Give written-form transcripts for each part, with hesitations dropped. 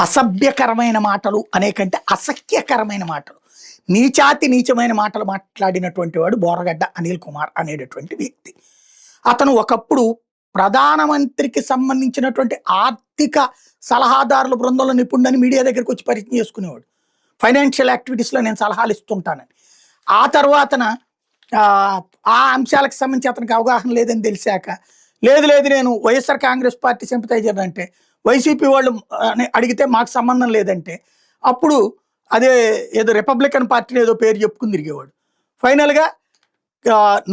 అసభ్యకరమైన మాటలు అనే కంటే అసహ్యకరమైన మాటలు, నీచాతి నీచమైన మాటలు మాట్లాడినటువంటి వాడు బోరగడ్డ అనిల్ కుమార్ అనేటటువంటి వ్యక్తి. అతను ఒకప్పుడు ప్రధానమంత్రికి సంబంధించినటువంటి ఆర్థిక సలహాదారుల బృందంలో నిపుణుడని మీడియా దగ్గరికి వచ్చి పరిచయం చేసుకునేవాడు. ఫైనాన్షియల్ యాక్టివిటీస్లో నేను సలహాలు ఇస్తుంటానని. ఆ తర్వాతన ఆ అంశాలకు సంబంధించి అతనికి అవగాహన లేదని తెలిసాక, లేదు లేదు నేను వైఎస్ఆర్ కాంగ్రెస్ పార్టీ సింపథైజర్ అంటే, వైసీపీ వాళ్ళు అడిగితే మాకు సంబంధం లేదంటే, అప్పుడు అదే ఏదో రిపబ్లికన్ పార్టీని ఏదో పేరు చెప్పుకుని తిరిగేవాడు. ఫైనల్గా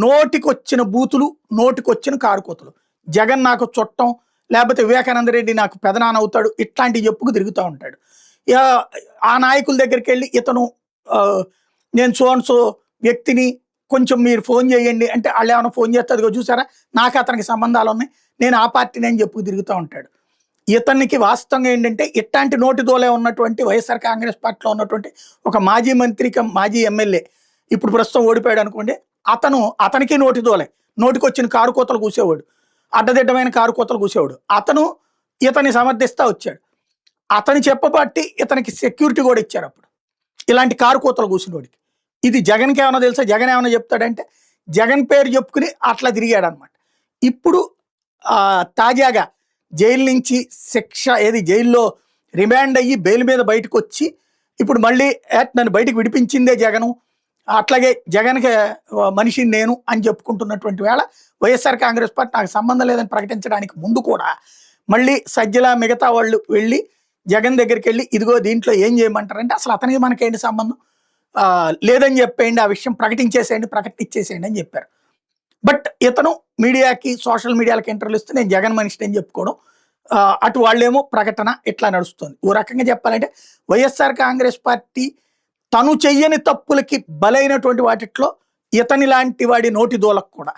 నోటికొచ్చిన బూతులు, నోటికొచ్చిన కారుకోతలు, జగన్ నాకు చుట్టం, లేకపోతే వివేకానంద రెడ్డి నాకు పెదనాన్న అవుతాడు, ఇట్లాంటివి చెప్పుకు తిరుగుతూ ఉంటాడు. ఆ నాయకుల దగ్గరికి వెళ్ళి ఇతను నేను సో వ్యక్తిని, కొంచెం మీరు ఫోన్ చేయండి అంటే వాళ్ళు ఏమైనా ఫోన్ చేస్తారుగో చూసారా, నాకు అతనికి సంబంధాలు ఉన్నాయి, నేను ఆ పార్టీని అని చెప్పుకు తిరుగుతూ ఉంటాడు. ఇతనికి వాస్తవంగా ఏంటంటే ఇట్లాంటి నోటి దోలే ఉన్నటువంటి వైఎస్ఆర్ కాంగ్రెస్ పార్టీలో ఉన్నటువంటి ఒక మాజీ మంత్రి, మాజీ ఎమ్మెల్యే, ఇప్పుడు ప్రస్తుతం ఓడిపోయాడు అనుకోండి, అతనికి నోటి దోలే, నోటికొచ్చిన కారు కోతలు కూసేవాడు, అడ్డదిడ్డమైన కారు కోతలు కూసేవాడు. అతను ఇతన్ని సమర్థిస్తూ వచ్చాడు. అతని చెప్పబట్టి ఇతనికి సెక్యూరిటీ కూడా ఇచ్చారు అప్పుడు, ఇలాంటి కారు కోతలు కూసినోడికి. ఇది జగన్కి ఏమైనా తెలుసా? జగన్ ఏమైనా చెప్తాడంటే జగన్ పేరు చెప్పుకుని అట్లా తిరిగాడు అనమాట. ఇప్పుడు తాజాగా జైలు నుంచి జైల్లో రిమాండ్ అయ్యి బెయిల్ మీద బయటకు వచ్చి ఇప్పుడు మళ్ళీ నన్ను బయటకు విడిపించిందే జగను, అట్లాగే జగన్కి మనిషిని నేను అని చెప్పుకుంటున్నటువంటి వేళ వైఎస్ఆర్ కాంగ్రెస్ పార్టీ నాకు సంబంధం లేదని ప్రకటించడానికి ముందు కూడా మళ్ళీ సజ్జల మిగతా వాళ్ళు వెళ్ళి జగన్ దగ్గరికి వెళ్ళి ఇదిగో దీంట్లో ఏం చేయమంటారంటే, అసలు అతనికి మనకేంటి సంబంధం లేదని చెప్పేయండి, ఆ విషయం ప్రకటించేసేయండి అని చెప్పారు. బట్ ఇతను మీడియాకి, సోషల్ మీడియాకి ఇంటర్వ్యూలు ఇస్తే నేను జగన్ మనిషిని అని చెప్పుకోవడం, అటు వాళ్ళేమో ప్రకటన, ఇట్లా నడుస్తుంది. ఓ రకంగా చెప్పాలంటే వైఎస్ఆర్ కాంగ్రెస్ పార్టీ తను చెయ్యని తప్పులకి బలైనటువంటి వాటిట్లో ఇతని లాంటి వాడి నోటి దోలకు కూడా